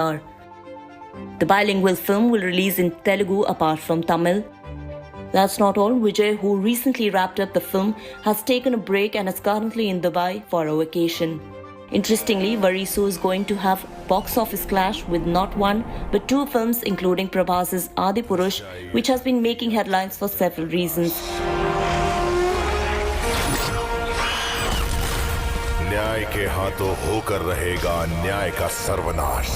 are. The bilingual film will release in Telugu apart from Tamil. That's not all. Vijay, who recently wrapped up the film, has taken a break and is currently in Dubai for a vacation. Interestingly, Varisu is going to have box office clash with not one but two films, including Prabhas's Adipurush, which has been making headlines for several reasons. न्याय के हाथों होकर रहेगा न्याय का सर्वनाश.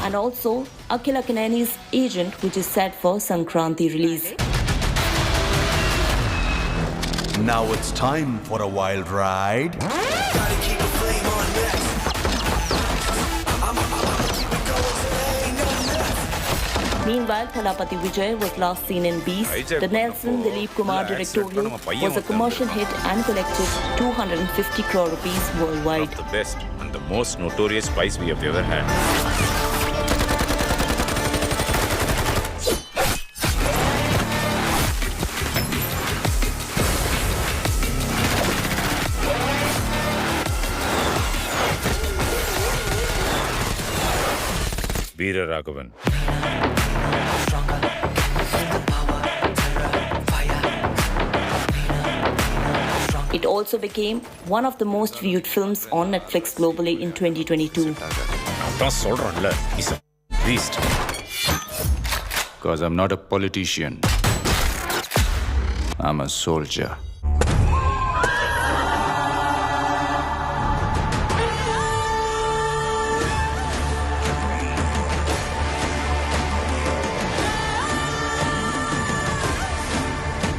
And also Akhil Akkineni's Agent, which is set for Sankranti release. Now it's time for a wild ride. Meanwhile, Thalapathy Vijay was last seen in Beast. The Nelson Dilip Kumar directorial was a commercial hit and collected 250 crore rupees worldwide. One of the best and the most notorious spies we have ever had. Veera Raghavan. It also became one of the most viewed films on Netflix globally in 2022. He's a beast. Because I'm not a politician. I'm a soldier.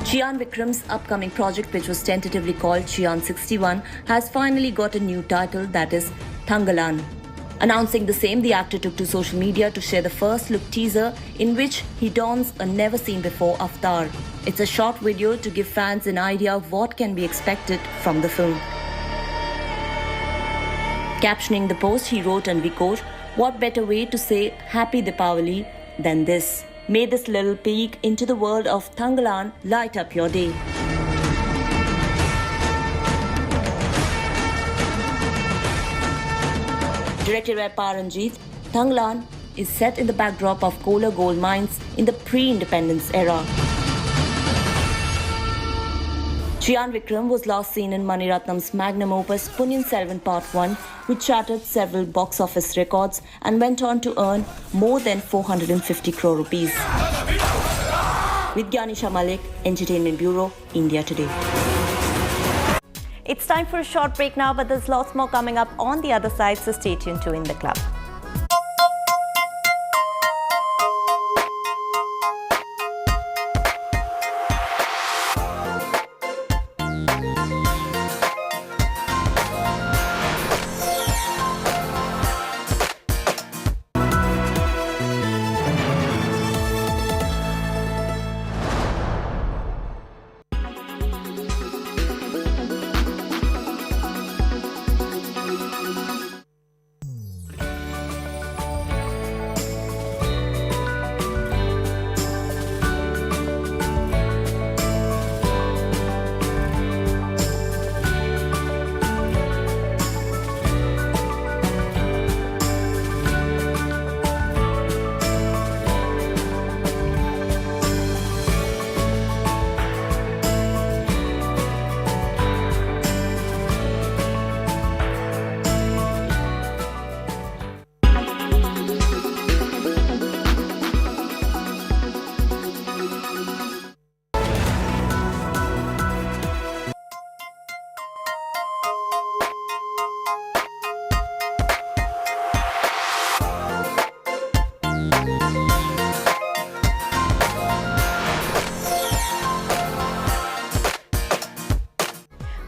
Chiyaan Vikram's upcoming project, which was tentatively called Chiyaan 61, has finally got a new title, that is Thangalaan. Announcing the same, the actor took to social media to share the first look teaser in which he dons a never-seen-before avatar. It's a short video to give fans an idea of what can be expected from the film. Captioning the post, he wrote, and we quote, "What better way to say Happy Deepavali than this? May this little peek into the world of Thangalaan light up your day." Directed by Paranjit, Thangalaan is set in the backdrop of Kolar gold mines in the pre-independence era. Chiyaan Vikram was last seen in Mani Ratnam's magnum opus Punyan Selvan Part 1, which shattered several box office records and went on to earn more than 450 crore rupees. With Gyanisha Malik, Entertainment Bureau, India Today. It's time for a short break now, but there's lots more coming up on the other side, so stay tuned to In the Club.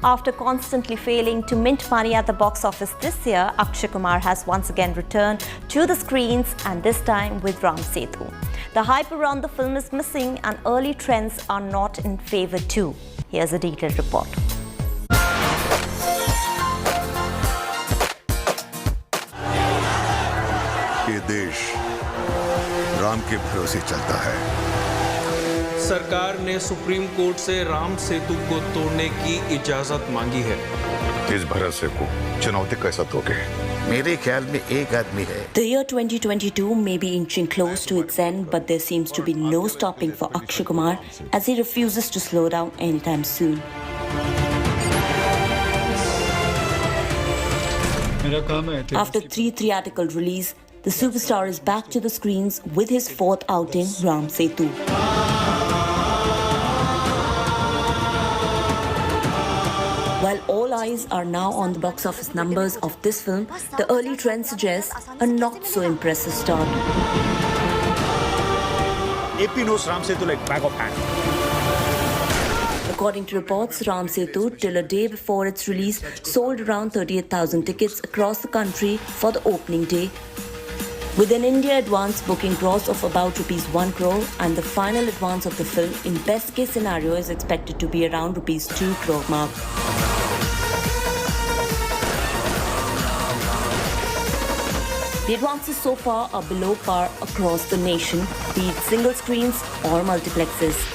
After constantly failing to mint money at the box office this year, Akshay Kumar has once again returned to the screens, and this time with Setu. The hype around the film is missing and early trends are not in favor too. Here's a detailed report. कि ये देश राम के भरोसे चलता है। सरकार ने supreme court से राम सेतु को तोड़ने की इजाजत मांगी है। इस भरोसे को चुनौती कैसा दोगे? मेरे ख्याल में एक आदमी है। The year 2022 may be inching close to its end, but there seems to be no stopping for Akshay Kumar as he refuses to slow down anytime soon. After 3 theatrical releases, the superstar is back to the screens with his 4th outing, Ram Setu. While all eyes are now on the box office numbers of this film, the early trend suggests a not so impressive start. AP knows Ram Setu like back of hand. According to reports, Ram Setu, till a day before its release, sold around 38,000 tickets across the country for the opening day, with an India advance booking gross of about ₹1 crore, and the final advance of the film in best case scenario is expected to be around ₹2 crore mark. The advances so far are below par across the nation, be it single screens or multiplexes.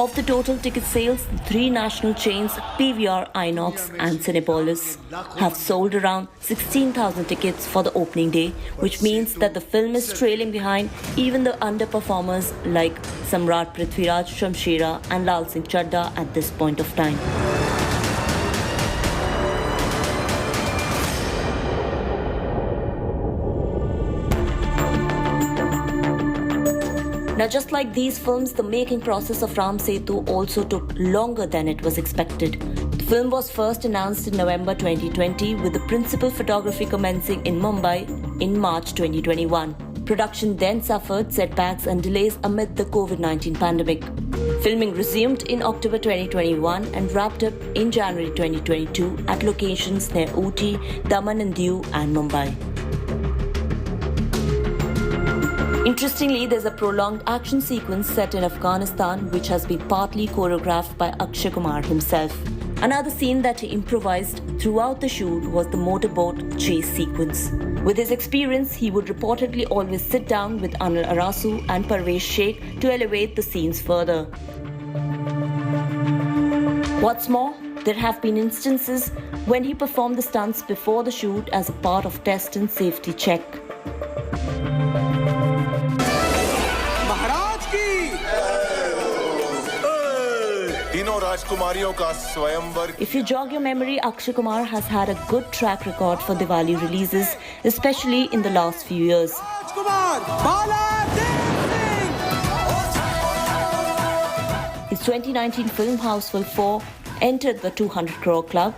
Of the total ticket sales, the 3 national chains, PVR, Inox and Cinepolis, have sold around 16,000 tickets for the opening day, which means that the film is trailing behind even the underperformers like Samrat Prithviraj Shamshera and Lal Singh Chadda at this point of time. Now, just like these films, the making process of Ram Setu also took longer than it was expected. The film was first announced in November 2020, with the principal photography commencing in Mumbai in March 2021. Production then suffered setbacks and delays amid the COVID-19 pandemic. Filming resumed in October 2021 and wrapped up in January 2022 at locations near Ooty, Daman and Diu and Mumbai. Interestingly, there's a prolonged action sequence set in Afghanistan which has been partly choreographed by Akshay Kumar himself. Another scene that he improvised throughout the shoot was the motorboat chase sequence. With his experience, he would reportedly always sit down with Anil Arasu and Parvesh Sheikh to elevate the scenes further. What's more, there have been instances when he performed the stunts before the shoot as a part of test and safety check. राजकुमारियों का स्वयंवर. If you jog your memory, Akshay Kumar has had a good track record for Diwali releases, especially in the last few years. His 2019 film Houseful 4 entered the 200 crore club.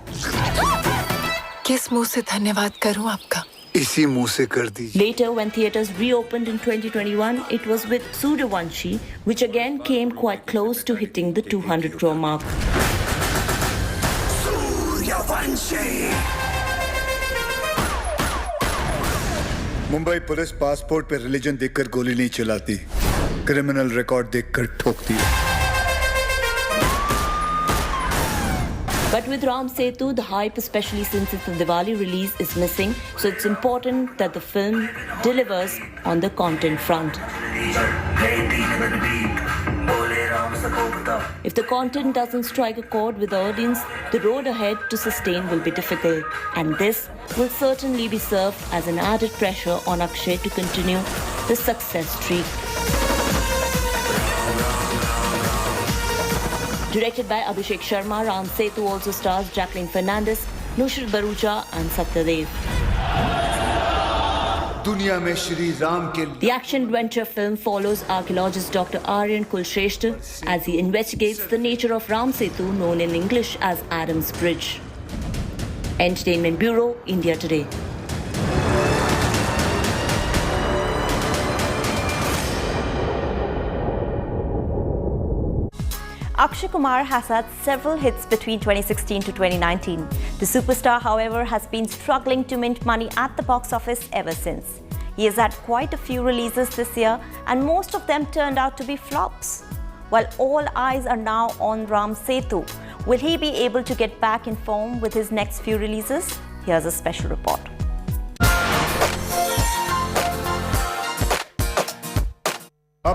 किस मुंह से धन्यवाद करूं आपका? इसी मुंह से कर दीजिए. Later, when theatres reopened in 2021, it was with Suryavanshi, which again came quite close to hitting the 200 crore mark. Mumbai police passport पे रिलीजन देखकर गोली नहीं चलाती, क्रिमिनल रिकॉर्ड देखकर ठोकती है. But with Ram Setu, the hype, especially since it's a Diwali release, is missing, so it's important that the film delivers on the content front. If the content doesn't strike a chord with the audience, the road ahead to sustain will be difficult, and this will certainly be served as an added pressure on Akshay to continue the success streak. Directed by Abhishek Sharma, Ram Setu also stars Jacqueline Fernandez, Nushir Barucha and Satyadev. दुनिया में श्री राम के. The action-adventure film follows archaeologist Dr. Aryan Kulshrestha as he investigates the nature of Ram Setu, known in English as Adam's Bridge. Entertainment Bureau, India Today. Akshay Kumar has had several hits between 2016 to 2019. The superstar, however, has been struggling to mint money at the box office ever since. He has had quite a few releases this year, and most of them turned out to be flops. While all eyes are now on Ram Setu, will he be able to get back in form with his next few releases? Here's a special report.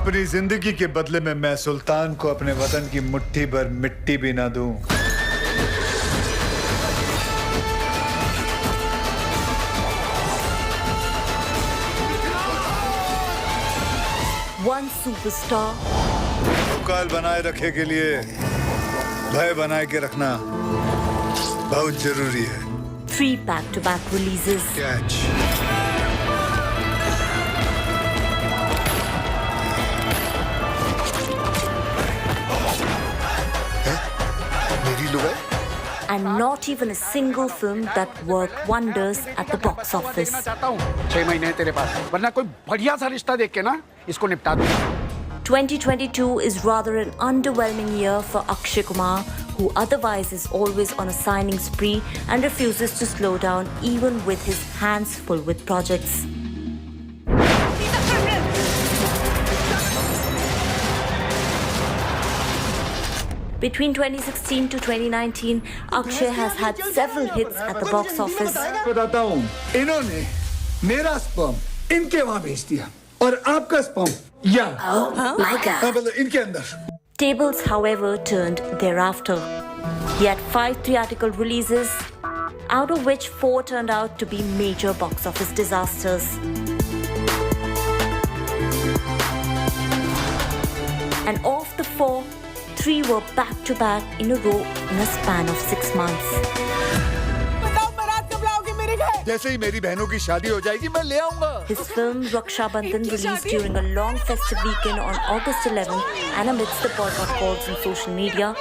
अपनी जिंदगी के बदले में मैं सुल्तान को अपने वतन की मुट्ठी भर मिट्टी भी ना दूं। One superstar, काल बनाए रखे के लिए भय बनाए के रखना बहुत जरूरी है। 3 back-to-back releases. कैच। मेरी लुगाई? And not even a single film that worked wonders at the box office. 6 महीने तेरे पास, वरना कोई बढ़िया सा रिश्ता देख के ना इसको निपटा दूं। 2022 is rather an underwhelming year for Akshay Kumar, who otherwise is always on a signing spree and refuses to slow down even with his hands full with projects. Between 2016 to 2019, Akshay has had several hits at the box office. बताता हूँ, इन्होंने मेरा sperm इनके वहाँ भेज दिया और आपका स्पर्म इनके अंदर. Tables, however, turned thereafter. He had 5 theatrical releases, out of which 4 turned out to be major box office disasters. And of the 4, 3 were back-to-back in a row in a span of 6 months. जैसे ही मेरी बहनों की शादी हो जाएगी मैं ले आऊंगा. His film Raksha Bandhan released during a long festive weekend on August 11th and amidst the boycott calls on social media.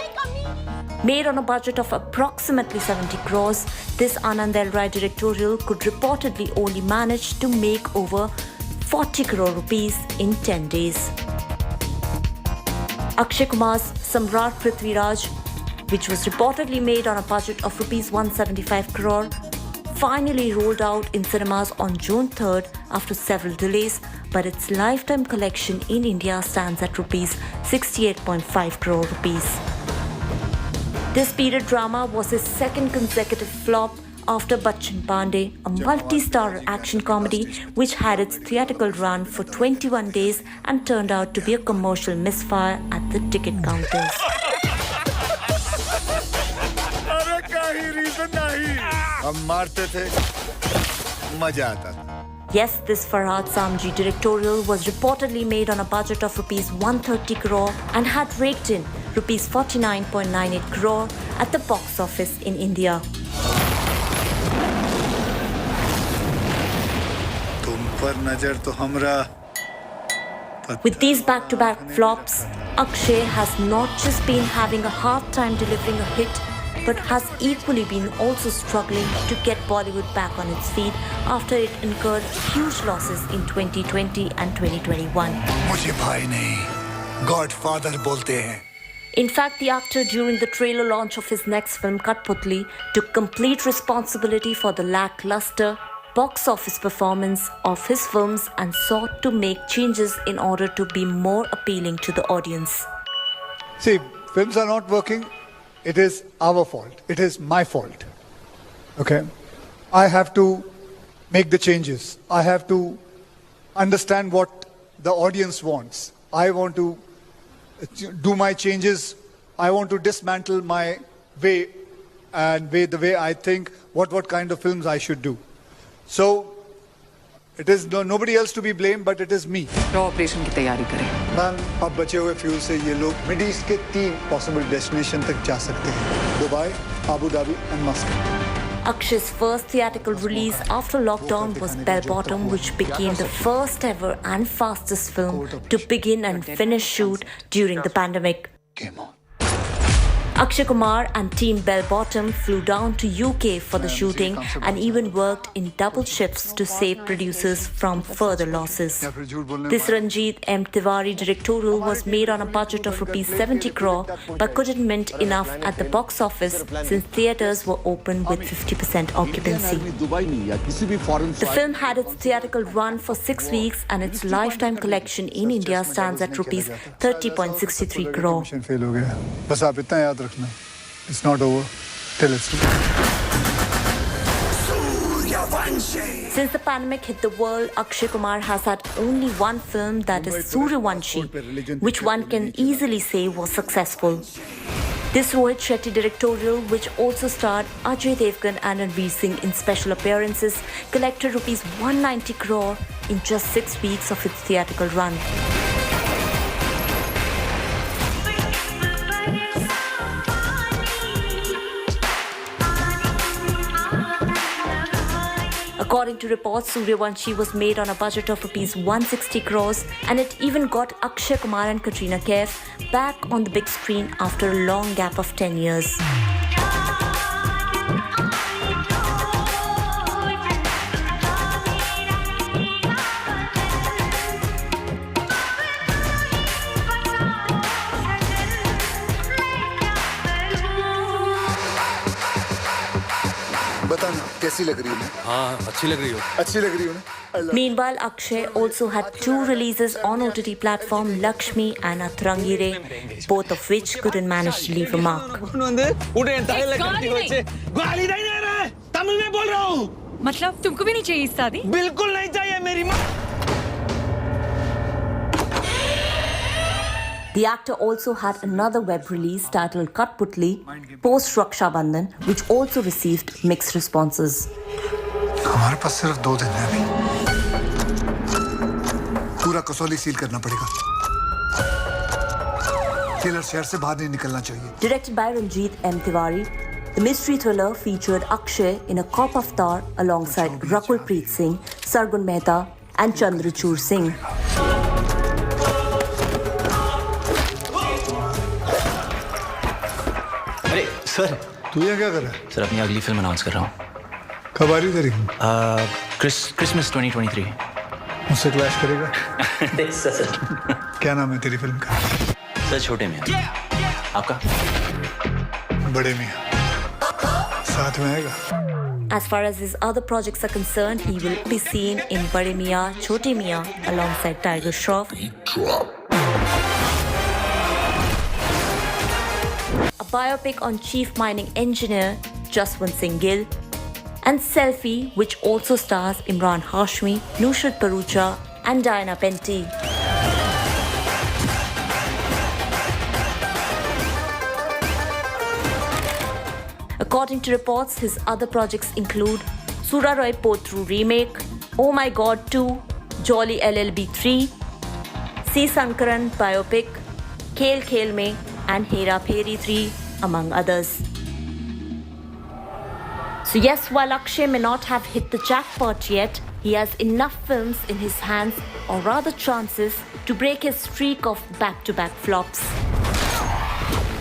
Made on a budget of approximately 70 crores, this Anand L. Rai directorial could reportedly only manage to make over 40 crore rupees in 10 days. Akshay Kumar's Samrat Prithviraj, which was reportedly made on a budget of rupees 175 crore, finally rolled out in cinemas on June 3rd after several delays, but its lifetime collection in India stands at rupees 68.5 crore rupees. This period drama was his second consecutive flop after Bachchan Pandey, a multi-star action comedy which had its theatrical run for 21 days and turned out to be a commercial misfire at the ticket counters. हम मारते थे, मजा आता था. Yes, this Farhad Samji directorial was reportedly made on a budget of rupees 130 crore and had raked in rupees 49.98 crore at the box office in India. तुम पर नजर तो हमरा. With these back-to-back flops, Akshay has not just been having a hard time delivering a hit, but has equally been also struggling to get Bollywood back on its feet after it incurred huge losses in 2020 and 2021. मुझे भाई नहीं, Godfather बोलते हैं. In fact, the actor during the trailer launch of his next film Katputli took complete responsibility for the lackluster box office performance of his films and sought to make changes in order to be more appealing to the audience. See, films are not working. It is our fault. It is my fault. Okay? I have to make the changes. I have to understand what the audience wants. I want to do my changes. I want to dismantle my way and the way I think what kind of films I should do. So, it is nobody else to be blamed, but it is me. Operation की तैयारी करें. Ma'am, अब बचे हुए fuel से ये लोग middle east के 3 पॉसिबल डेस्टिनेशन तक जा सकते हैं. Dubai, Abu Dhabi and Muscat. Akshay's first theatrical release after lockdown was Bell Bottom, which became the first ever and fastest film to begin and finish shoot during the pandemic. Game on. Akshay Kumar and Team Bell Bottom flew down to UK for the shooting and even worked in double shifts to save producers from further losses. This Ranjit M. Tiwari directorial was made on a budget of rupees 70 crore but couldn't mint enough at the box office since theatres were open with 50% occupancy. The film had its theatrical run for 6 weeks and its lifetime collection in India stands at rupees 30.63 crore. बस आप इतना याद रखना. It's not over till it's over. Since the pandemic hit the world, Akshay Kumar has had only one film, that is Suryavanshi, which one can easily say was successful. This Rohit Shetty directorial, which also starred Ajay Devgan and Ranveer Singh in special appearances, collected rupees 190 crore in just 6 weeks of its theatrical run. According to reports, Suryavanshi was made on a budget of rupees 160 crores, and it even got Akshay Kumar and Katrina Kaif back on the big screen after a long gap of 10 years. बताना कैसी लग रही है? हाँ, अच्छी लग रही हो. अच्छी लग रही हो ना? Meanwhile, Akshay also had 2 releases on OTT platform Lakshmi and Athrangire, both of which couldn't manage to leave a mark. मतलब तुमको भी नहीं चाहिए शादी? बिल्कुल नहीं चाहिए मेरी माँ. The actor also had another web release titled Katputli, post Raksha Bandhan, which also received mixed responses. हमारे पास सिर्फ 2 दिन है अभी. पूरा कसौली सील करना पड़ेगा. किलर शहर से बाहर नहीं निकलना चाहिए. Directed by Ranjit M. Tiwari, the mystery thriller featured Akshay in a cop avatar alongside Rakul Preet Singh, Sargun Mehta, and Chandrachur Singh. Sir, तू यहाँ क्या कर रहा है? सर अपनी अगली फिल्म अनाउंस कर रहा हूँ. कब आ रही तेरी? क्रिसमस 2023. मुझसे क्लैश करेगा? सर. क्या नाम है तेरी फिल्म का? सर छोटे मियाँ. आपका? बड़े मियाँ. साथ में आएगा? As far as his other projects are concerned, he will be seen in Bade Miyan, Chote Miyan alongside Tiger Shroff. A biopic on chief mining engineer Jaswant Singh Gill, and Selfie, which also stars Imran Hashmi, Nusrat Bharucha, and Diana Penty. According to reports, his other projects include Sura Roy Potru remake, Oh My God 2, Jolly LLB 3, C. Sankaran biopic, Khel Khel Mein, and Hera Pheri 3, among others. So yes, while Akshay may not have hit the jackpot yet, he has enough films in his hands, or rather chances, to break his streak of back-to-back flops.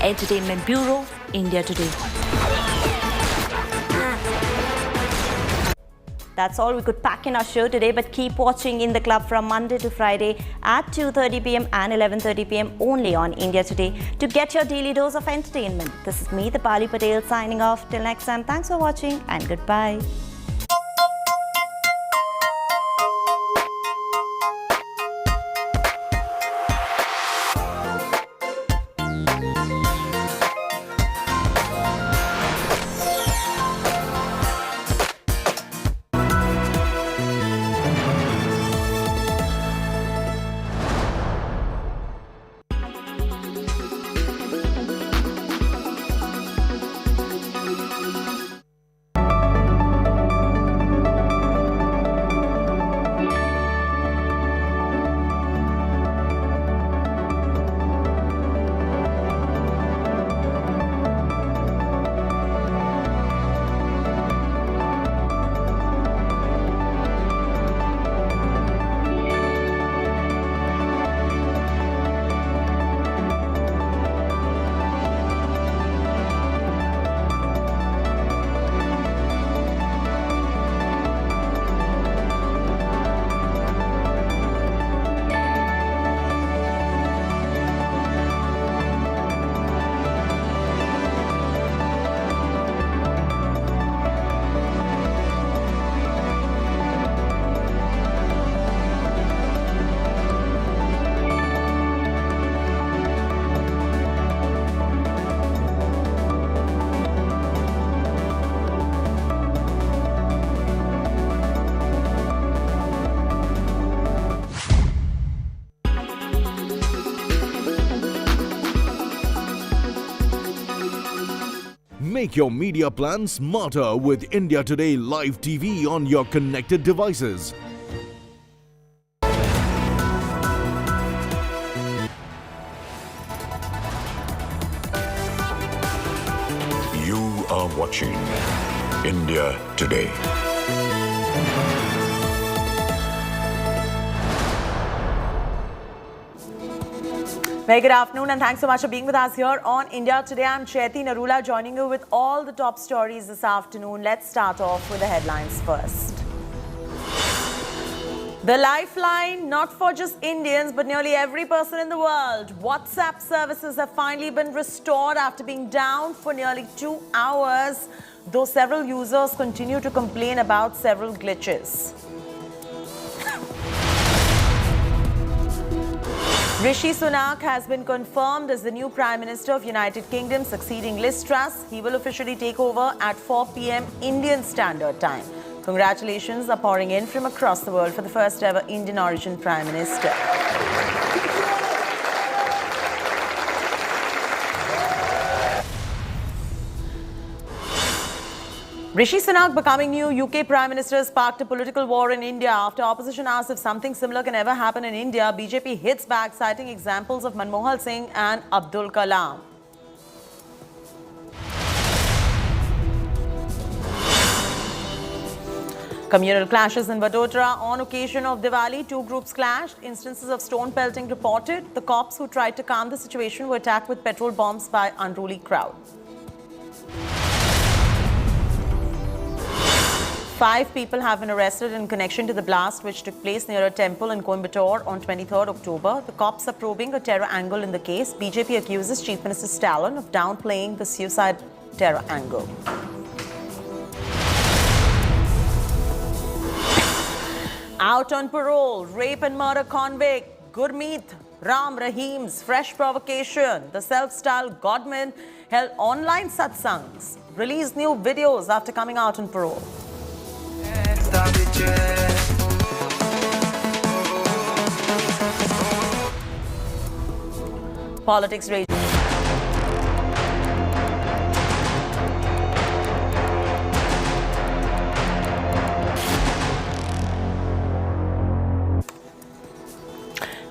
Entertainment Bureau, India Today. That's all we could pack in our show today, but keep watching In the Club from Monday to Friday at 2:30 p.m. and 11:30 p.m. only on India Today to get your daily dose of entertainment. This is me, Dipali Patel, signing off. Till next time, thanks for watching and goodbye. Make your media plan smarter with India Today Live TV on your connected devices. You are watching India Today. Very good afternoon and thanks so much for being with us here on India Today. I'm Chaiti Narula joining you with all the top stories this afternoon. Let's start off with the headlines first. The lifeline, not for just Indians, but nearly every person in the world. WhatsApp services have finally been restored after being down for nearly 2 hours, though several users continue to complain about several glitches. Rishi Sunak has been confirmed as the new Prime Minister of United Kingdom, succeeding Liz Truss. He will officially take over at 4 p.m. Indian Standard Time. Congratulations are pouring in from across the world for the first ever Indian origin Prime Minister. Rishi Sunak becoming new UK Prime Minister has sparked a political war in India. After opposition asks if something similar can ever happen in India, BJP hits back, citing examples of Manmohan Singh and Abdul Kalam. Communal clashes in Vadodara on occasion of Diwali. 2 groups clashed. Instances of stone pelting reported. The cops who tried to calm the situation were attacked with petrol bombs by unruly crowd. 5 people have been arrested in connection to the blast which took place near a temple in Coimbatore on 23rd October. The cops are probing a terror angle in the case. BJP accuses Chief Minister Stalin of downplaying the suicide terror angle. Out on parole, rape and murder convict Gurmeet Ram Rahim's fresh provocation. The self-styled godman held online satsangs, released new videos after coming out on parole. Politics rage.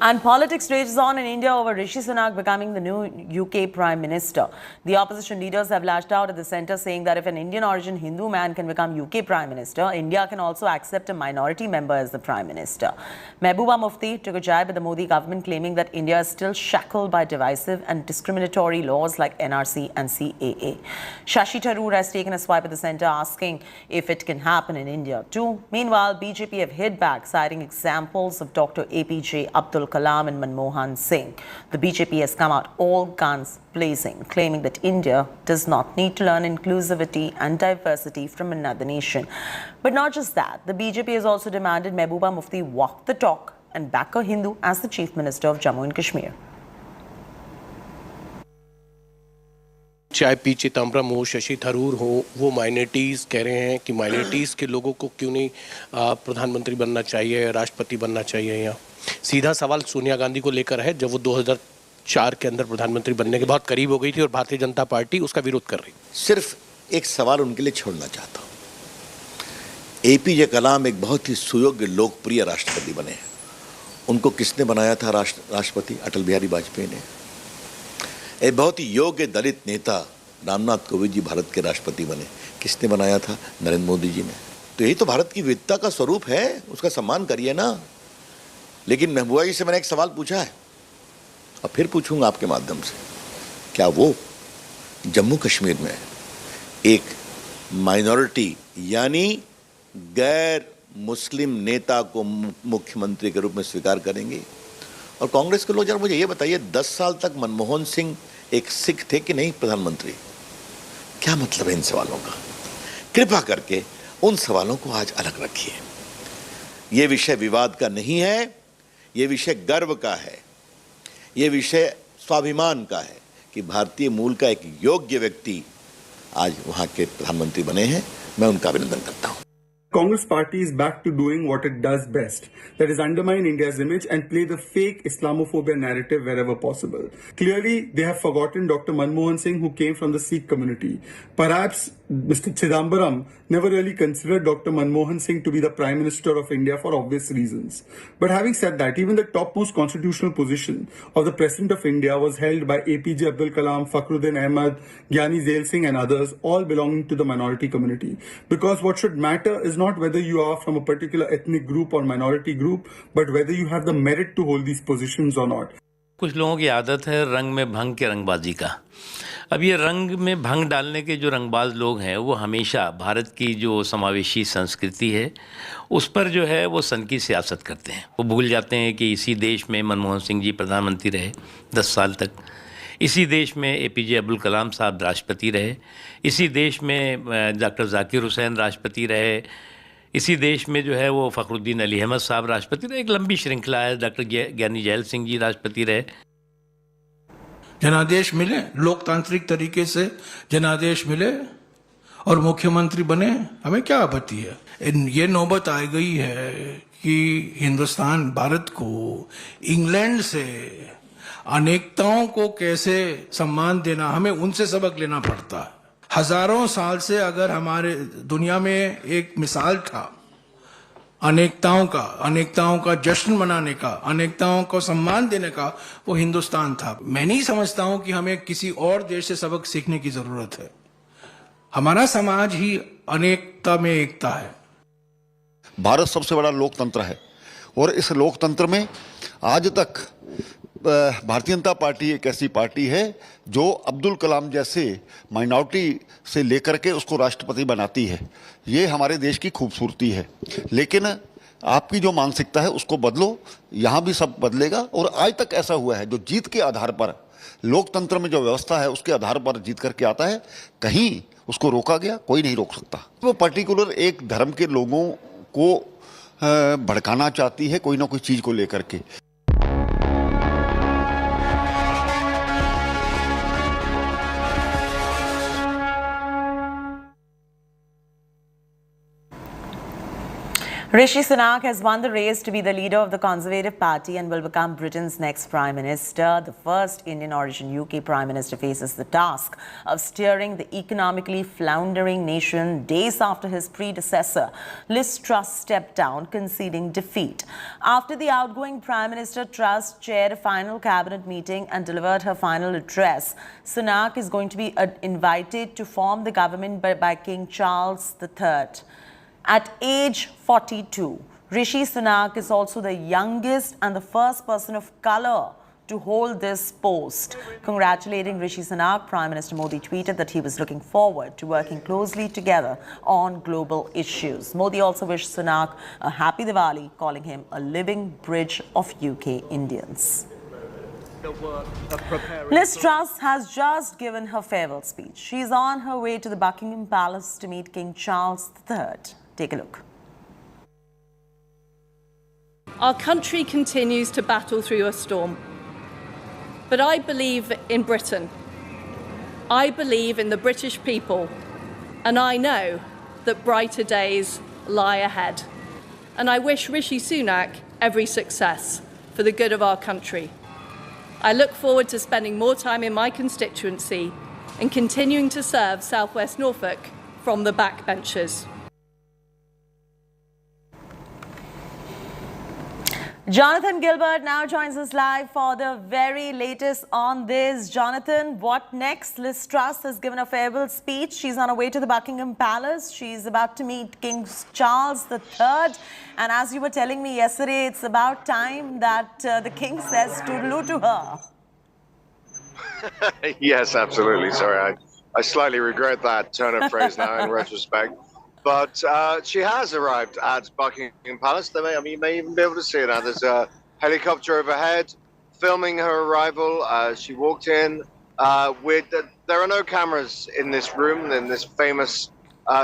And politics rages on in India over Rishi Sunak becoming the new UK Prime Minister. The opposition leaders have lashed out at the centre, saying that if an Indian origin Hindu man can become UK Prime Minister, India can also accept a minority member as the Prime Minister. Mehbooba Mufti took a jab at the Modi government, claiming that India is still shackled by divisive and discriminatory laws like NRC and CAA. Shashi Tharoor has taken a swipe at the centre, asking if it can happen in India too. Meanwhile, BJP have hit back, citing examples of Dr. APJ Abdul Kalam and Manmohan Singh. The BJP has come out all guns blazing, claiming that India does not need to learn inclusivity and diversity from another nation. But not just that, the BJP has also demanded Mehbooba Mufti walk the talk and back a Hindu as the Chief Minister of Jammu and Kashmir. चाहे P Chidambaram हो, शशि थरूर हो, वो minorities कह रहे हैं कि minorities के लोगों को क्यों नहीं प्रधानमंत्री बनना चाहिए, राष्ट्रपति बनना चाहिए। या सीधा सवाल सोनिया गांधी को लेकर है, जब वो 2004 के अंदर प्रधानमंत्री बनने के बहुत करीब हो गई थी और भारतीय जनता पार्टी उसका विरोध कर रही। सिर्फ एक सवाल उनके लिए छोड़ना चाहता हूँ। APJ कलाम एक बहुत ही सुयोग्य लोकप्रिय राष्ट्रपति बने हैं। उनको किसने बनाया था राष्ट्रपति? अटल बिहारी वाजपेयी ने। एक बहुत ही योग्य दलित नेता रामनाथ कोविंद जी भारत के राष्ट्रपति बने, किसने बनाया था? नरेंद्र मोदी जी ने। तो यही तो भारत की विविधता का स्वरूप है, उसका सम्मान करिए ना। लेकिन महबूबा जी से मैंने एक सवाल पूछा है और फिर पूछूंगा आपके माध्यम से, क्या वो जम्मू कश्मीर में एक माइनॉरिटी यानी गैर मुस्लिम नेता को मुख्यमंत्री के रूप में स्वीकार करेंगे? और कांग्रेस के लोग जरा मुझे ये बताइए, 10 साल तक मनमोहन सिंह एक सिख थे कि नहीं प्रधानमंत्री? क्या मतलब है इन सवालों का? कृपया करके उन सवालों को आज अलग रखिए। ये विषय विवाद का नहीं है, ये विषय गर्व का है, ये विषय स्वाभिमान का है कि भारतीय मूल का एक योग्य व्यक्ति आज वहाँ के प्रधानमंत्री बने हैं। मैं उनका अभिनंदन करता हूँ। Congress party is back to doing what it does best, that is undermine India's image and play the fake Islamophobia narrative wherever possible. Clearly, they have forgotten Dr. Manmohan Singh, who came from the Sikh community. Perhaps Mr. Chidambaram never really considered Dr. Manmohan Singh to be the Prime Minister of India for obvious reasons. But having said that, even the topmost constitutional position of the President of India was held by APJ Abdul Kalam, Fakhruddin Ahmad, Gyani Zail Singh and others, all belonging to the minority community. Because what should matter is not whether you are from a particular ethnic group or minority group, but whether you have the merit to hold these positions or not. कुछ लोगों की आदत है रंग में भंग के रंगबाजी का। अब ये रंग में भंग डालने के जो रंगबाज लोग हैं वो हमेशा भारत की जो समावेशी संस्कृति है उस पर जो है वो सन की सियासत करते हैं। वो भूल जाते हैं कि इसी देश में मनमोहन सिंह जी प्रधानमंत्री रहे 10 साल तक, इसी देश में APJ अब्दुल कलाम साहब राष्ट्रपति रहे, इसी देश में डॉक्टर जाकिर हुसैन राष्ट्रपति रहे, इसी देश में जो है वो फ़खरुद्दीन अली अहमद साहब राष्ट्रपति रहे। एक लंबी श्रृंखला है, डॉक्टर ज्ञानी जैल सिंह जी राष्ट्रपति रहे। जनादेश मिले, लोकतांत्रिक तरीके से जनादेश मिले और मुख्यमंत्री बने, हमें क्या आपत्ति है। ये नौबत आ गई है कि हिंदुस्तान भारत को इंग्लैंड से अनेकताओं को कैसे सम्मान देना, हमें उनसे सबक लेना पड़ता है। हजारों साल से अगर हमारे दुनिया में एक मिसाल था अनेकताओं का जश्न मनाने का, अनेकताओं को सम्मान देने का, वो हिंदुस्तान था। मैं नहीं समझता हूं कि हमें किसी और देश से सबक सीखने की जरूरत है। हमारा समाज ही अनेकता में एकता है। भारत सबसे बड़ा लोकतंत्र है और इस लोकतंत्र में आज तक भारतीय जनता पार्टी एक ऐसी पार्टी है जो अब्दुल कलाम जैसे माइनॉरिटी से लेकर के उसको राष्ट्रपति बनाती है। ये हमारे देश की खूबसूरती है। लेकिन आपकी जो मानसिकता है उसको बदलो, यहाँ भी सब बदलेगा। और आज तक ऐसा हुआ है जो जीत के आधार पर, लोकतंत्र में जो व्यवस्था है उसके आधार पर जीत करके आता है, कहीं उसको रोका गया, कोई नहीं रोक सकता। वो पर्टिकुलर एक धर्म के लोगों को भड़काना चाहती है कोई ना कोई चीज को लेकर के। Rishi Sunak has won the race to be the leader of the Conservative Party and will become Britain's next Prime Minister. The first Indian origin UK Prime Minister faces the task of steering the economically floundering nation days after his predecessor, Liz Truss, stepped down, conceding defeat. After the outgoing Prime Minister Truss chaired a final cabinet meeting and delivered her final address, Sunak is going to be invited to form the government by King Charles III. At age 42, Rishi Sunak is also the youngest and the first person of colour to hold this post. Congratulating Rishi Sunak, Prime Minister Modi tweeted that he was looking forward to working closely together on global issues. Modi also wished Sunak a happy Diwali, calling him a living bridge of UK Indians. Liz Truss has just given her farewell speech. She is on her way to the Buckingham Palace to meet King Charles III. Take a look. Our country continues to battle through a storm. But I believe in Britain. I believe in the British people. And I know that brighter days lie ahead. And I wish Rishi Sunak every success for the good of our country. I look forward to spending more time in my constituency and continuing to serve South West Norfolk from the backbenches. Jonathan Gilbert now joins us live for the very latest on this. Jonathan, what next? Liz Truss has given a farewell speech. She's on her way to the Buckingham Palace. She's about to meet King Charles III. And as you were telling me yesterday, it's about time that the king says toodaloo to her. Yes, absolutely. Sorry, I slightly regret that turn of phrase now in retrospect. But she has arrived at Buckingham Palace. You may even be able to see it now. There's a helicopter overhead filming her arrival. She walked in there are no cameras in this room, in this famous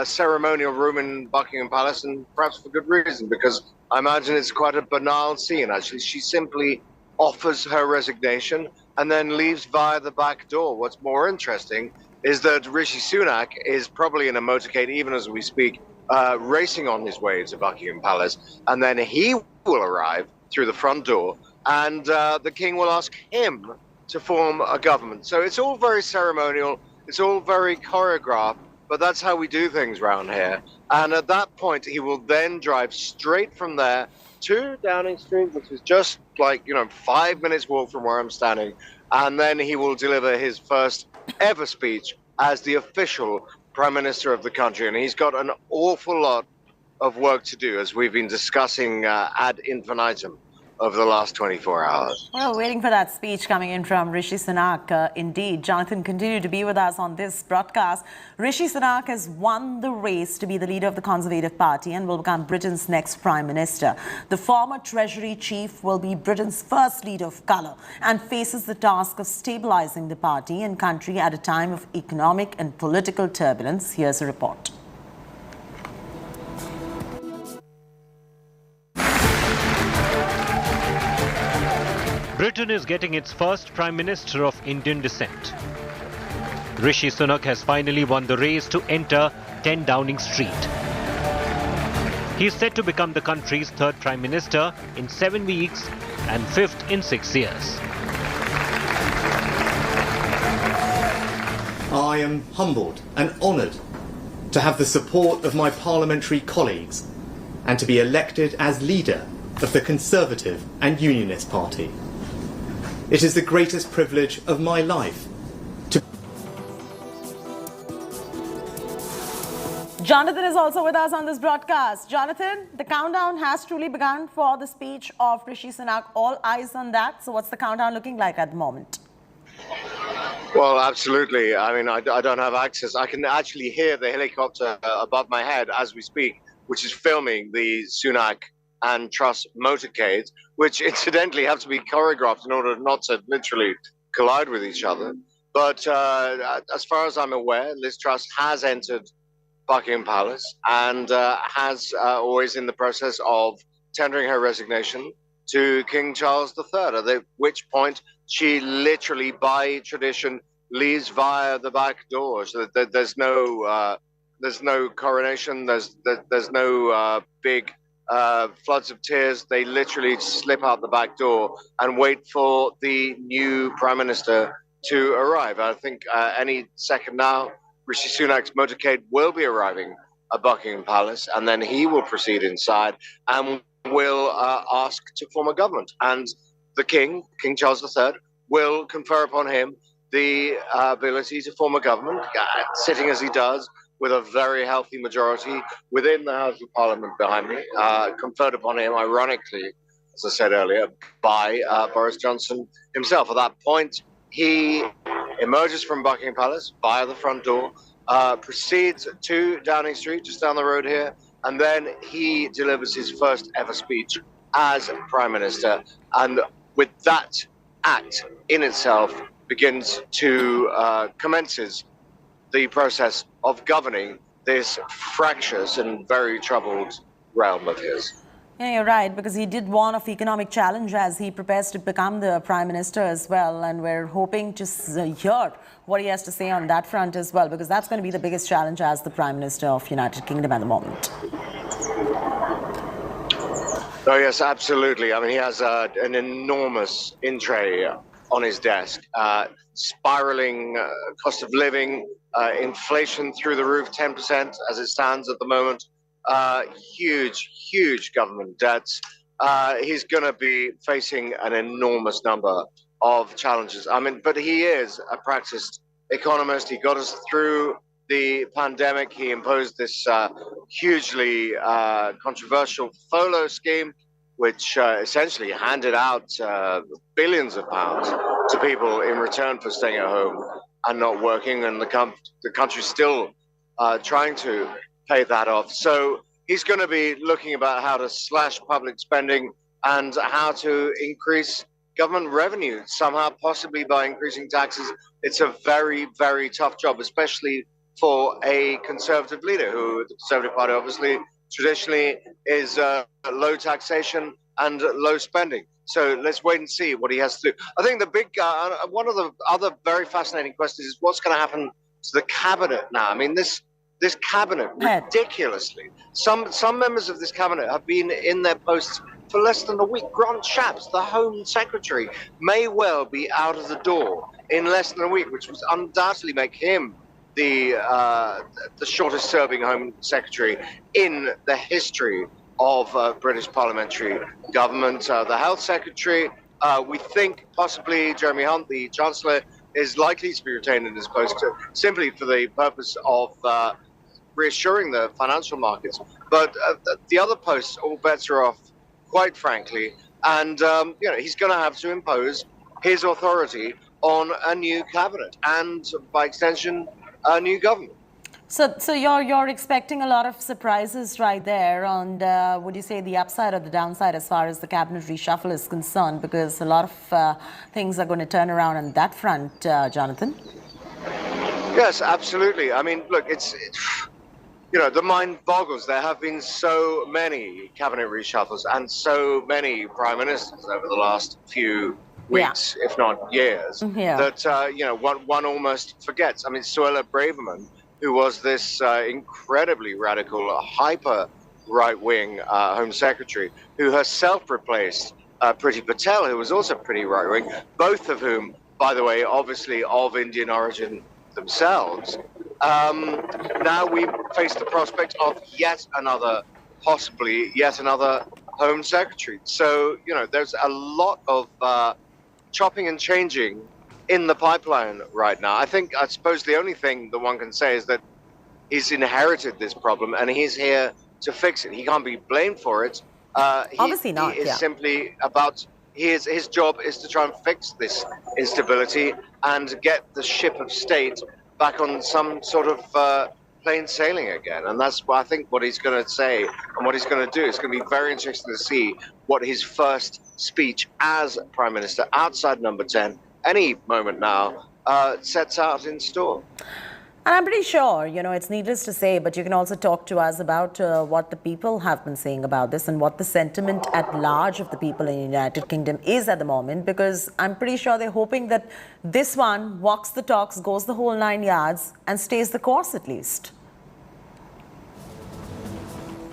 ceremonial room in Buckingham Palace, and perhaps for good reason, because I imagine it's quite a banal scene, actually. She simply offers her resignation and then leaves via the back door. What's more interesting is that Rishi Sunak is probably in a motorcade, even as we speak, racing on his way to Buckingham Palace, and then he will arrive through the front door, and the king will ask him to form a government. So it's all very ceremonial, it's all very choreographed, but that's how we do things around here. And at that point, he will then drive straight from there to Downing Street, which is just like, 5 minutes walk from where I'm standing. And then he will deliver his first ever speech as the official Prime Minister of the country. And he's got an awful lot of work to do, as we've been discussing ad infinitum over the last 24 hours. Well, waiting for that speech coming in from Rishi Sunak. Indeed, Jonathan, continue to be with us on this broadcast. Rishi Sunak has won the race to be the leader of the Conservative Party and will become Britain's next Prime Minister. The former Treasury Chief will be Britain's first leader of colour and faces the task of stabilising the party and country at a time of economic and political turbulence. Here's a report. Britain is getting its first Prime Minister of Indian descent. Rishi Sunak has finally won the race to enter 10 Downing Street. He is set to become the country's third Prime Minister in 7 weeks and fifth in 6 years. I am humbled and honoured to have the support of my parliamentary colleagues and to be elected as leader of the Conservative and Unionist Party. It is the greatest privilege of my life to... Jonathan is also with us on this broadcast. Jonathan, the countdown has truly begun for the speech of Rishi Sunak. All eyes on that. So what's the countdown looking like at the moment? Well, absolutely. I mean, I don't have access. I can actually hear the helicopter above my head as we speak, which is filming the Sunak and Truss motorcades, which incidentally have to be choreographed in order not to literally collide with each other. But as far as I'm aware, Liz Truss has entered Buckingham Palace and has always in the process of tendering her resignation to King Charles III, at which point she literally, by tradition, leaves via the back door. So that there's no coronation, there's no big floods of tears. They literally slip out the back door and wait for the new Prime Minister to arrive. I think any second now, Rishi Sunak's motorcade will be arriving at Buckingham Palace, and then he will proceed inside and will ask to form a government. And the King Charles III, will confer upon him the ability to form a government, sitting as he does, with a very healthy majority within the House of Parliament behind me, conferred upon him, ironically, as I said earlier, by Boris Johnson himself. At that point, he emerges from Buckingham Palace via the front door, proceeds to Downing Street, just down the road here, and then he delivers his first ever speech as Prime Minister. And with that act in itself begins to commences the process of governing this fractious and very troubled realm of his. Yeah, you're right, because he did warn of economic challenge as he prepares to become the Prime Minister as well, and we're hoping to hear what he has to say on that front as well, because that's going to be the biggest challenge as the Prime Minister of United Kingdom at the moment. Oh yes, absolutely. I mean, he has an enormous in-tray on his desk, spiraling cost of living, inflation through the roof, 10% as it stands at the moment. Huge government debts. He's going to be facing an enormous number of challenges. I mean, but he is a practiced economist. He got us through the pandemic. He imposed this hugely controversial FOLO scheme, which essentially handed out billions of pounds to people in return for staying at home and not working, and the country's still trying to pay that off. So he's going to be looking about how to slash public spending and how to increase government revenue, somehow possibly by increasing taxes. It's a very, very tough job, especially for a Conservative leader, who the Conservative Party obviously traditionally is low taxation and low spending. So let's wait and see what he has to do. I think the big, one of the other very fascinating questions is what's going to happen to the cabinet now. I mean, this this cabinet ridiculously. Some members of this cabinet have been in their posts for less than a week. Grant Shapps, the Home Secretary, may well be out of the door in less than a week, which would undoubtedly make him the shortest-serving Home Secretary in the history of British parliamentary government. The Health Secretary, we think possibly Jeremy Hunt, the Chancellor, is likely to be retained in his post simply for the purpose of reassuring the financial markets. But the other posts, all bets are off, quite frankly, and he's going to have to impose his authority on a new cabinet and, by extension, a new government. So you're expecting a lot of surprises right there on would you say the upside or the downside as far as the cabinet reshuffle is concerned, because a lot of things are going to turn around on that front, Jonathan? Yes, absolutely. I mean, look, it's the mind boggles. There have been so many cabinet reshuffles and so many prime ministers over the last few weeks, if not years, that one almost forgets. I mean, Suella Braverman, who was this incredibly radical, hyper right-wing Home Secretary, who herself replaced Priti Patel, who was also pretty right-wing, both of whom, by the way, obviously of Indian origin themselves. Now we face the prospect of possibly yet another Home Secretary. So, there's a lot of chopping and changing in the pipeline right now. I suppose the only thing that one can say is that he's inherited this problem and he's here to fix it. He can't be blamed for it. Obviously not. He is simply about his job is to try and fix this instability and get the ship of state back on some sort of plain sailing again. And that's what I think what he's going to say and what he's going to do. It's going to be very interesting to see what his first speech as Prime Minister outside Number 10, any moment now, sets out in store. And I'm pretty sure, it's needless to say, but you can also talk to us about what the people have been saying about this and what the sentiment at large of the people in the United Kingdom is at the moment, because I'm pretty sure they're hoping that this one walks the talks, goes the whole 9 yards and stays the course at least.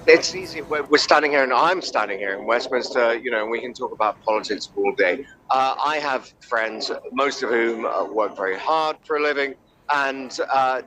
It's easy. We're standing here, and I'm standing here in Westminster, and we can talk about politics all day. I have friends, most of whom work very hard for a living and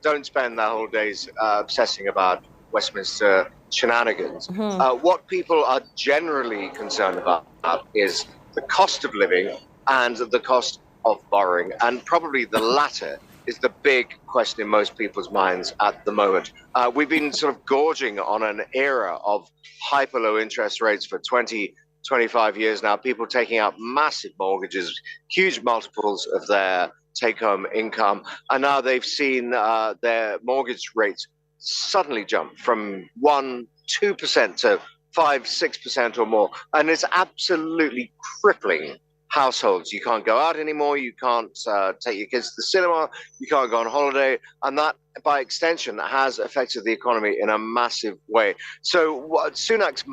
don't spend their whole days obsessing about Westminster shenanigans. What people are generally concerned about is the cost of living and the cost of borrowing, and probably the latter is the big question in most people's minds at the moment. We've been sort of gorging on an era of hyper low interest rates for 20, 25 years now, people taking out massive mortgages, huge multiples of their take-home income, and now they've seen their mortgage rates suddenly jump from 1-2% to 5-6% or more, and it's absolutely crippling households. You can't go out anymore, you can't take your kids to the cinema, you can't go on holiday, and that by extension has affected the economy in a massive way. So Sunak's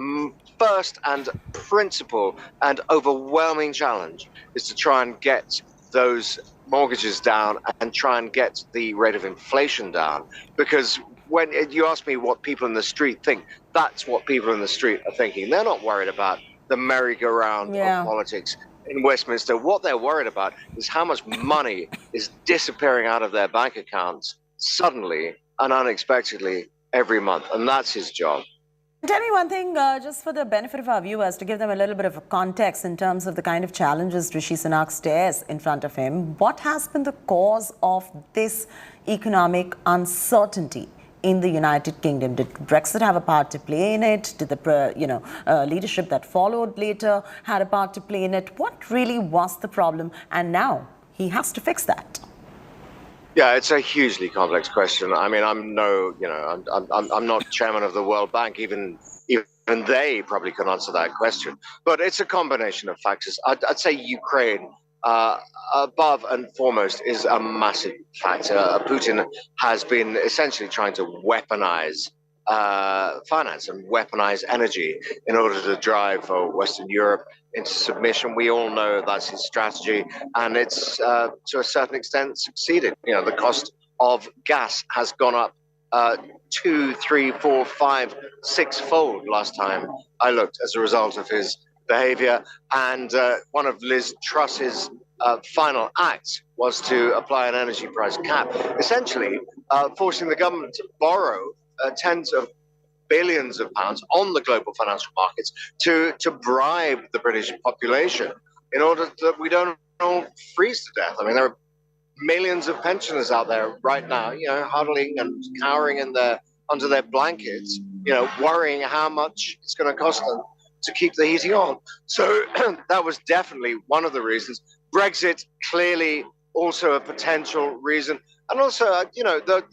first and principal and overwhelming challenge is to try and get those mortgages down and try and get the rate of inflation down, because when you ask me what people in the street think, that's what people in the street are thinking. They're not worried about the merry-go-round of politics in Westminster. What they're worried about is how much money is disappearing out of their bank accounts suddenly and unexpectedly every month, and that's his job. Tell me one thing, just for the benefit of our viewers, to give them a little bit of a context in terms of the kind of challenges Rishi Sunak stares in front of him. What has been the cause of this economic uncertainty in the United Kingdom? Did Brexit have a part to play in it? Did the leadership that followed later had a part to play in it? What really was the problem? And now he has to fix that. Yeah, it's a hugely complex question. I mean, I'm not chairman of the World Bank. Even they probably can answer that question. But it's a combination of factors. I'd say Ukraine, above and foremost, is a massive factor. Putin has been essentially trying to weaponize finance and weaponize energy in order to drive Western Europe into submission. We all know that's his strategy, and it's to a certain extent succeeded. The cost of gas has gone up 2, 3, 4, 5, 6-fold last time I looked as a result of his behavior. And one of Liz Truss's final acts was to apply an energy price cap, essentially forcing the government to borrow tens of billions of pounds on the global financial markets to bribe the British population in order that we don't all freeze to death. I mean, there are millions of pensioners out there right now, huddling and cowering under their blankets, worrying how much it's going to cost them to keep the heating on. So that was definitely one of the reasons. Brexit, clearly also a potential reason. And also, the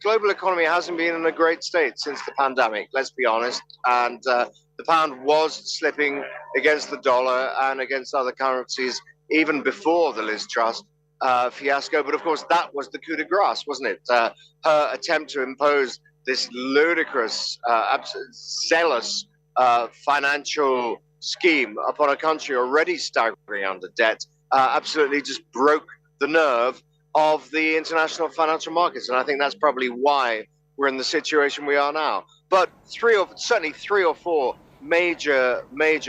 global economy hasn't been in a great state since the pandemic, let's be honest. And the pound was slipping against the dollar and against other currencies even before the Liz Truss fiasco. But of course, that was the coup de grace, wasn't it? Her attempt to impose this ludicrous, zealous financial scheme upon a country already staggering under debt absolutely just broke the nerve of the international financial markets. And I think that's probably why we're in the situation we are now. But certainly three or four major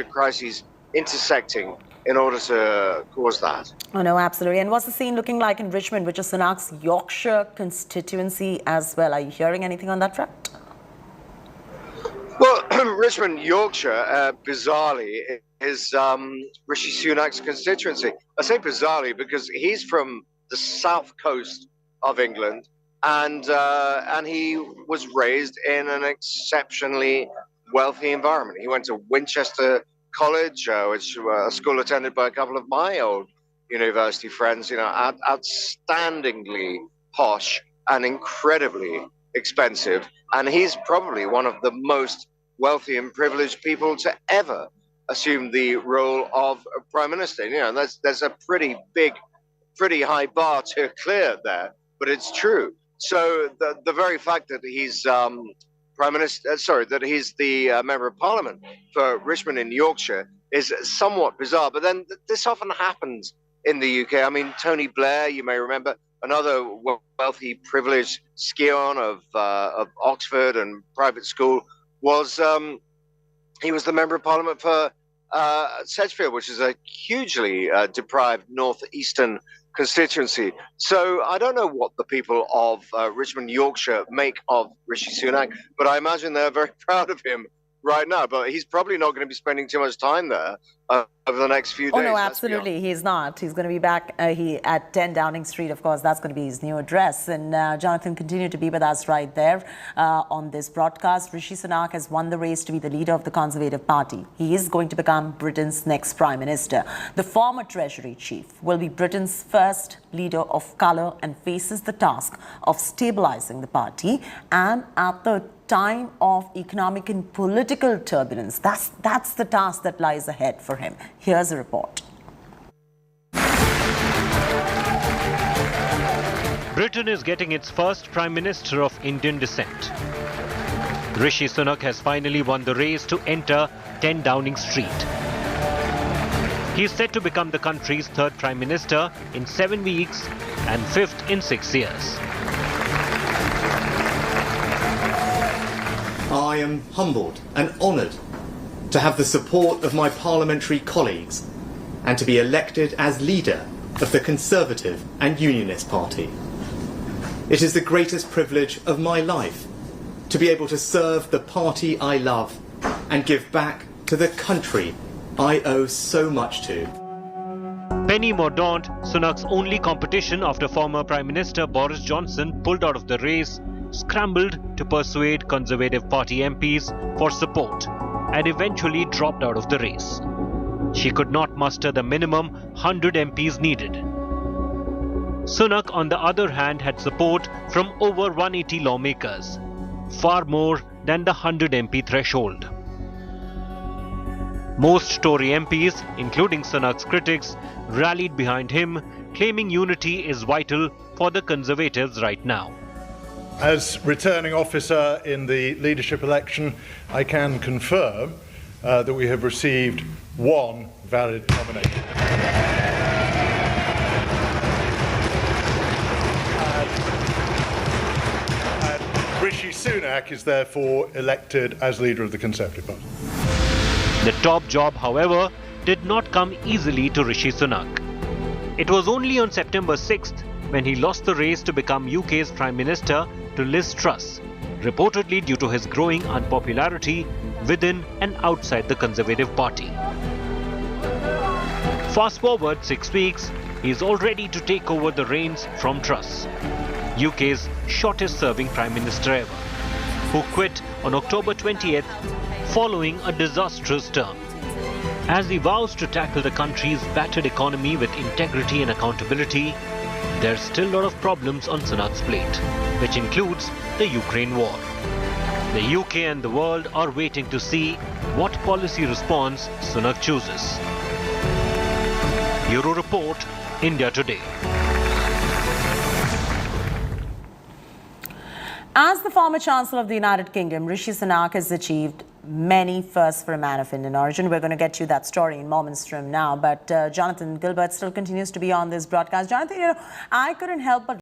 crises intersecting in order to cause that. Oh, no, absolutely. And what's the scene looking like in Richmond, which is Sunak's Yorkshire constituency as well? Are you hearing anything on that front? Well, Richmond, Yorkshire, bizarrely, is Rishi Sunak's constituency. I say bizarrely because he's from the south coast of England, and he was raised in an exceptionally wealthy environment. He went to Winchester College, which a school attended by a couple of my old university friends, outstandingly posh and incredibly expensive. And he's probably one of the most wealthy and privileged people to ever assume the role of a prime minister. There's a pretty high bar to clear there, but it's true. So the very fact that he's that he's the member of parliament for Richmond in Yorkshire is somewhat bizarre. But then this often happens in the UK. I mean, Tony Blair, you may remember, another wealthy, privileged scion of Oxford and private school, he was the member of parliament for Sedgefield, which is a hugely deprived northeastern constituency. So I don't know what the people of Richmond, Yorkshire make of Rishi Sunak, but I imagine they're very proud of him right now. But he's probably not going to be spending too much time there over the next few days. Oh, no, absolutely. He's not. He's going to be back at 10 Downing Street. Of course, that's going to be his new address. And Jonathan, continue to be with us right there on this broadcast. Rishi Sunak has won the race to be the leader of the Conservative Party. He is going to become Britain's next Prime Minister. The former Treasury Chief will be Britain's first leader of colour and faces the task of stabilising the party. And at the time of economic and political turbulence, that's the task that lies ahead for him. Here's a report. Britain is getting its first Prime Minister of Indian descent. Rishi Sunak has finally won the race to enter 10 Downing Street. He is set to become the country's third Prime Minister in 7 weeks and fifth in 6 years. I am humbled and honoured to have the support of my parliamentary colleagues and to be elected as leader of the Conservative and Unionist Party. It is the greatest privilege of my life to be able to serve the party I love and give back to the country I owe so much to. Penny Mordaunt, Sunak's only competition after former Prime Minister Boris Johnson pulled out of the race, scrambled to persuade Conservative Party MPs for support and eventually dropped out of the race. She could not muster the minimum 100 MPs needed. Sunak, on the other hand, had support from over 180 lawmakers, far more than the 100 MP threshold. Most Tory MPs, including Sunak's critics, rallied behind him, claiming unity is vital for the Conservatives right now. As returning officer in the leadership election, I can confirm that we have received one valid nomination. Rishi Sunak is therefore elected as leader of the Conservative Party. The top job, however, did not come easily to Rishi Sunak. It was only on September 6th when he lost the race to become UK's Prime Minister to Liz Truss, reportedly due to his growing unpopularity within and outside the Conservative Party. Fast forward 6 weeks, he is all ready to take over the reins from Truss, UK's shortest-serving Prime Minister ever, who quit on October 20th following a disastrous term. As he vows to tackle the country's battered economy with integrity and accountability, there's still a lot of problems on Sunak's plate, which includes the Ukraine war. The UK and the world are waiting to see what policy response Sunak chooses. Bureau Report, India Today. As the former Chancellor of the United Kingdom, Rishi Sunak has achieved many firsts for a man of Indian origin. We're going to get you that story in moments from now. But Jonathan Gilbert still continues to be on this broadcast. Jonathan, I couldn't help but